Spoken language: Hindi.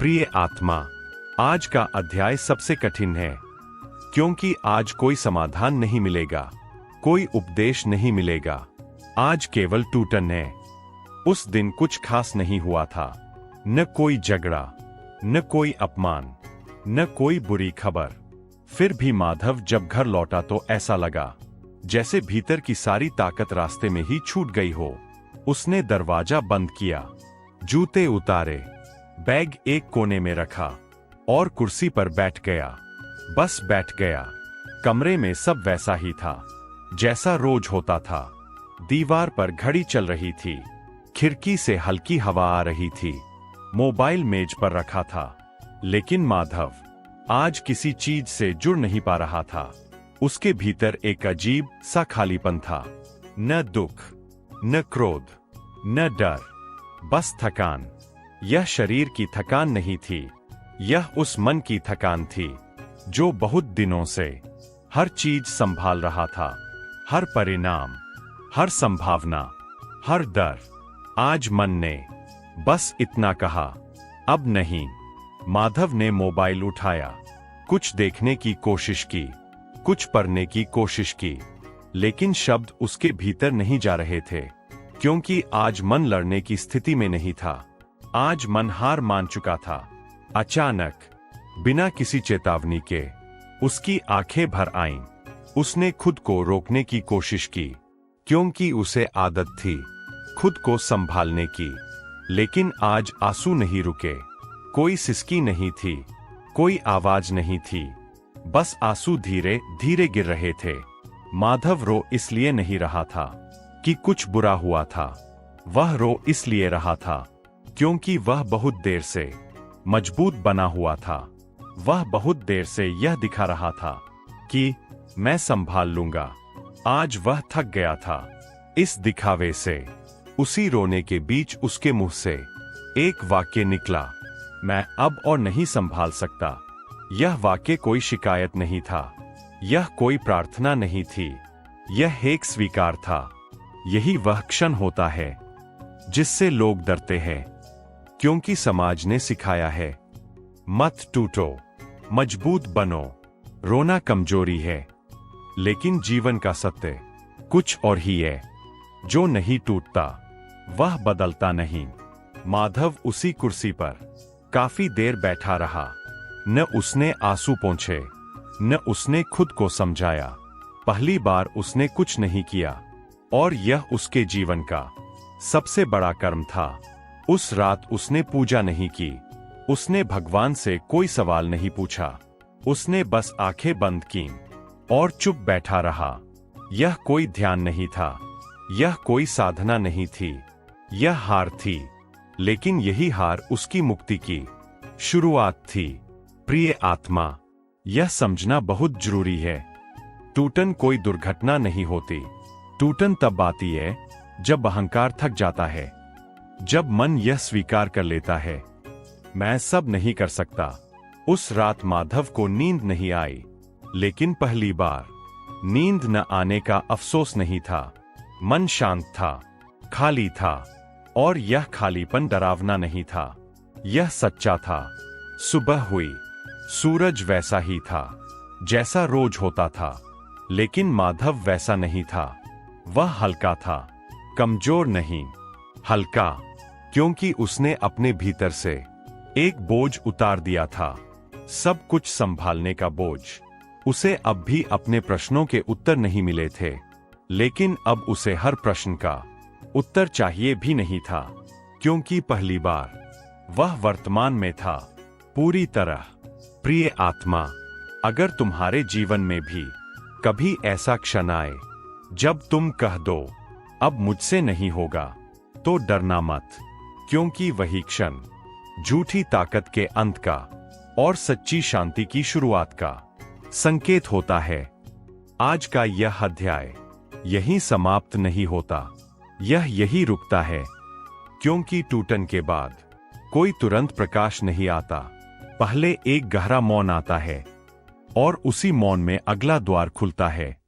प्रिय आत्मा, आज का अध्याय सबसे कठिन है, क्योंकि आज कोई समाधान नहीं मिलेगा, कोई उपदेश नहीं मिलेगा। आज केवल टूटन है। उस दिन कुछ खास नहीं हुआ था, न कोई झगड़ा, न कोई अपमान, न कोई बुरी खबर। फिर भी माधव जब घर लौटा तो ऐसा लगा जैसे भीतर की सारी ताकत रास्ते में ही छूट गई हो। उसने दरवाजा बंद किया, जूते उतारे, बैग एक कोने में रखा और कुर्सी पर बैठ गया। बस बैठ गया। कमरे में सब वैसा ही था जैसा रोज होता था। दीवार पर घड़ी चल रही थी, खिड़की से हल्की हवा आ रही थी, मोबाइल मेज पर रखा था। लेकिन माधव आज किसी चीज से जुड़ नहीं पा रहा था। उसके भीतर एक अजीब सा खालीपन था। न दुख, न क्रोध, न डर, बस थकान। यह शरीर की थकान नहीं थी, यह उस मन की थकान थी जो बहुत दिनों से हर चीज संभाल रहा था, हर परिणाम, हर संभावना, हर डर। आज मन ने बस इतना कहा, अब नहीं। माधव ने मोबाइल उठाया, कुछ देखने की कोशिश की, कुछ पढ़ने की कोशिश की, लेकिन शब्द उसके भीतर नहीं जा रहे थे, क्योंकि आज मन लड़ने की स्थिति में नहीं था। आज मन हार मान चुका था। अचानक, बिना किसी चेतावनी के, उसकी आंखें भर आईं। उसने खुद को रोकने की कोशिश की, क्योंकि उसे आदत थी खुद को संभालने की। लेकिन आज आंसू नहीं रुके। कोई सिसकी नहीं थी, कोई आवाज नहीं थी, बस आंसू धीरे धीरे गिर रहे थे। माधव रो इसलिए नहीं रहा था कि कुछ बुरा हुआ था, वह रो इसलिए रहा था क्योंकि वह बहुत देर से मजबूत बना हुआ था। वह बहुत देर से यह दिखा रहा था कि मैं संभाल लूंगा। आज वह थक गया था इस दिखावे से। उसी रोने के बीच उसके मुंह से एक वाक्य निकला, मैं अब और नहीं संभाल सकता। यह वाक्य कोई शिकायत नहीं था, यह कोई प्रार्थना नहीं थी, यह एक स्वीकार था। यही वह क्षण होता है जिससे लोग डरते हैं, क्योंकि समाज ने सिखाया है, मत टूटो, मजबूत बनो, रोना कमजोरी है। लेकिन जीवन का सत्य कुछ और ही है। जो नहीं टूटता वह बदलता नहीं। माधव उसी कुर्सी पर काफी देर बैठा रहा। न उसने आंसू पोंछे, न उसने खुद को समझाया। पहली बार उसने कुछ नहीं किया, और यह उसके जीवन का सबसे बड़ा कर्म था। उस रात उसने पूजा नहीं की, उसने भगवान से कोई सवाल नहीं पूछा। उसने बस आंखें बंद कीं और चुप बैठा रहा। यह कोई ध्यान नहीं था, यह कोई साधना नहीं थी, यह हार थी। लेकिन यही हार उसकी मुक्ति की शुरुआत थी। प्रिय आत्मा, यह समझना बहुत जरूरी है। टूटन कोई दुर्घटना नहीं होती। टूटन तब आती है जब अहंकार थक जाता है, जब मन यह स्वीकार कर लेता है, मैं सब नहीं कर सकता। उस रात माधव को नींद नहीं आई, लेकिन पहली बार नींद न आने का अफसोस नहीं था। मन शांत था, खाली था, और यह खालीपन डरावना नहीं था, यह सच्चा था। सुबह हुई, सूरज वैसा ही था जैसा रोज होता था, लेकिन माधव वैसा नहीं था। वह हल्का था, कमजोर नहीं, हल्का, क्योंकि उसने अपने भीतर से एक बोझ उतार दिया था, सब कुछ संभालने का बोझ। उसे अब भी अपने प्रश्नों के उत्तर नहीं मिले थे, लेकिन अब उसे हर प्रश्न का उत्तर चाहिए भी नहीं था, क्योंकि पहली बार वह वर्तमान में था पूरी तरह। प्रिय आत्मा, अगर तुम्हारे जीवन में भी कभी ऐसा क्षण आए जब तुम कह दो, अब मुझसे नहीं होगा, तो डरना मत, क्योंकि वही क्षण झूठी ताकत के अंत का और सच्ची शांति की शुरुआत का संकेत होता है। आज का यह अध्याय यहीं समाप्त नहीं होता, यह यही रुकता है, क्योंकि टूटन के बाद कोई तुरंत प्रकाश नहीं आता। पहले एक गहरा मौन आता है, और उसी मौन में अगला द्वार खुलता है।